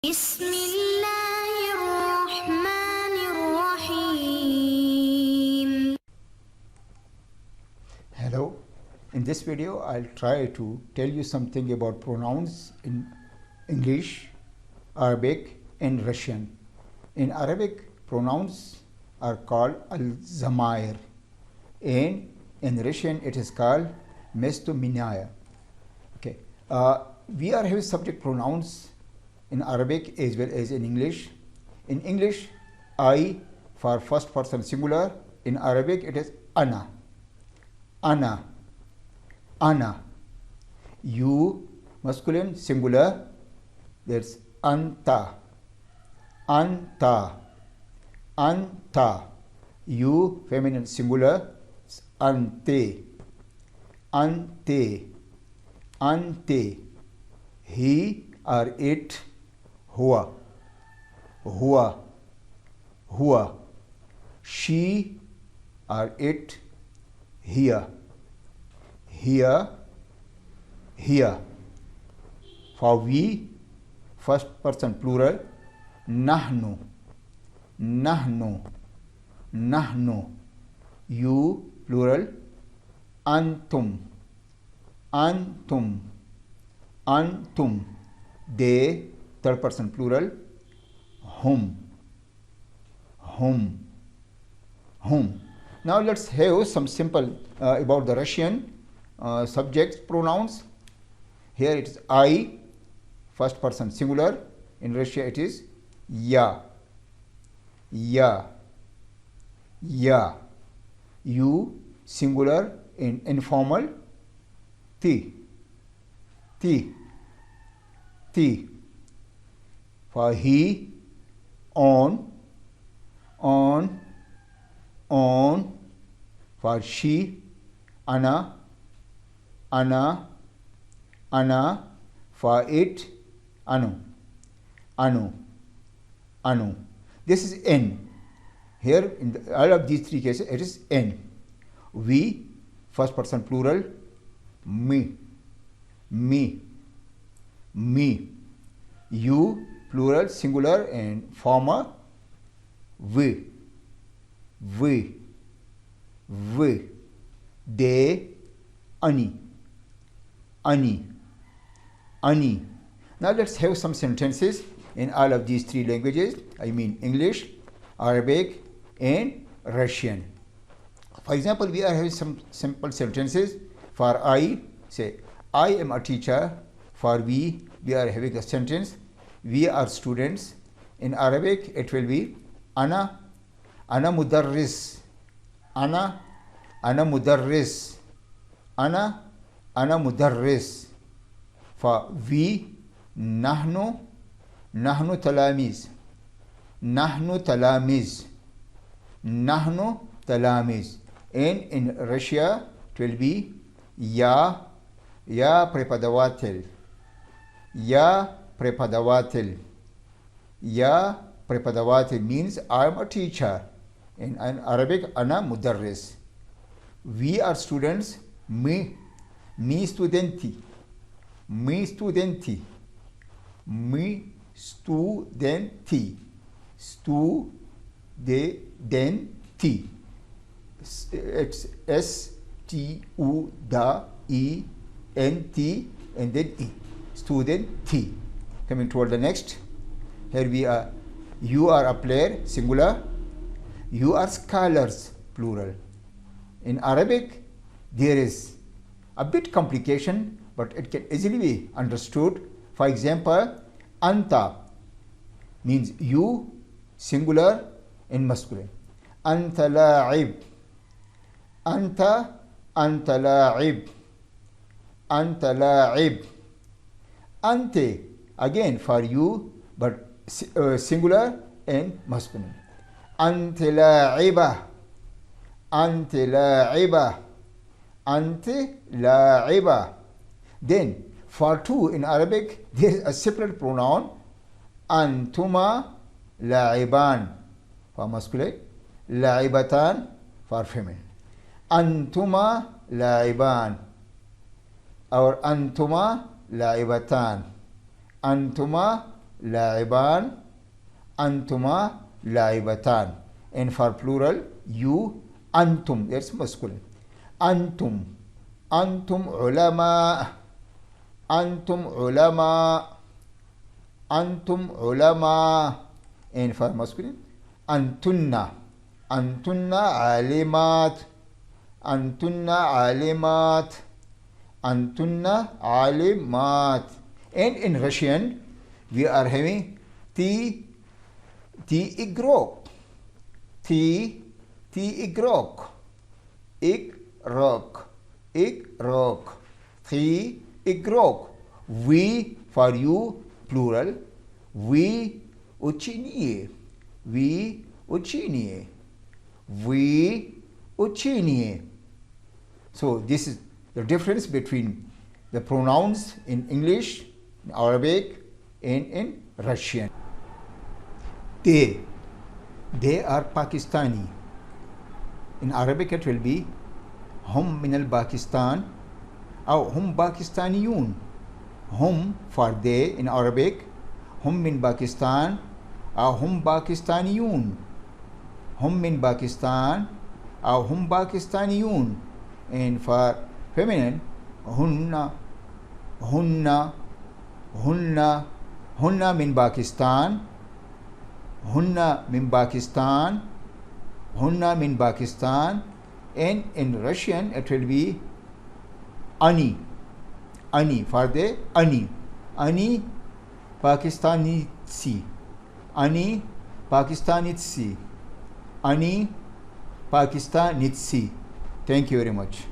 بسم الله الرحمن الرحيم. Hello, in this video I'll try to tell you something about pronouns in English, Arabic and Russian. In Arabic, pronouns are called al-zamair and in Russian it is called mestominaya. Okay, we are having subject pronouns in Arabic as well as in English. In English, I for first person singular. In Arabic, it is ana, ana, ana. You masculine singular. That's anta, anta, anta. You feminine singular. Ante, ante, ante. He or it. Hua, hua, hua. She or it, here, here, here. For we, first person plural, nahnu, nahnu, nahnu. You, plural, antum, antum, antum. They, third person plural, hum, hum, hum. Now let's have some simple about the Russian subjects pronouns. Here it is I, first person singular. In Russia it is ya, ya, ya. You singular in informal ti, ti, ti. For he, on, on, on. For she, ana, ana, ana. For it, anu, anu, anu. This is n. Here in all of these three cases it is n. We, first person plural, me, me, me. You, plural singular and former, we, we, we. They, ani, ani, ani. Now let's have some sentences in all of these three languages. I mean English, Arabic and Russian. For example, we are having some simple sentences. For I, say, I am a teacher. For we are having a sentence, we are students. In Arabic, it will be ana, ana mudarris, ana, ana mudarris, ana, ana mudarris. For we, nahnu, nahnu talamiz, nahnu talamiz, nahnu talamiz. And in Russia, it will be ya, ya prepodavatelь, ya prepodavatelь. Ya prepodavatelь means I am a teacher. In Arabic, ana mudarris. We are students. Me studenti, me studenti, me studenti, studenti. It's S-T-U-D-E-N-T and then E. Studenti. Coming toward the next. Here we are. You are a player, singular. You are scholars, plural. In Arabic, there is a bit complication, but it can easily be understood. For example, anta means you, singular and masculine. Anta la'ib. Anta, anta la'ib. Anta la'ib. Ante, again for you, but singular and masculine. Ante la'iba, ante la'iba, ante la'iba. Then for two in Arabic, there is a separate pronoun, antuma la'iban for masculine, la'ibatan for feminine. Antuma la'iban or antuma laibatan. Antuma لاعبان, أنتما لاعبتان. And for plural, you, أنتم, that's masculine. أنتم, أنتم علماء, أنتم علماء, أنتم علماء. And for masculine, أنتن, أنتن عالمات, أنتن عالمات, أنتن عالمات. And in Russian, we are having T игрок, T игрок, игрок, игрок, T игрок. We for you, plural, we учение, we учение, we учение. So this is the difference between the pronouns in English, in Arabic, and in Russian. They are Pakistani. In Arabic it will be هم من الباكستان أو هم باكستانيون. هم for they in Arabic, هم من باكستان أو هم باكستانيون. هم من باكستان أو هم باكستانيون. And for feminine, هن هن هن هن من باكستان, هن من باكستان, هن من باكستان. And in Russian it will be Ani, Ani for the Ani, Ani Pakistanitsi, Ani Pakistanitsi, Ani Pakistanitsi. Thank you very much.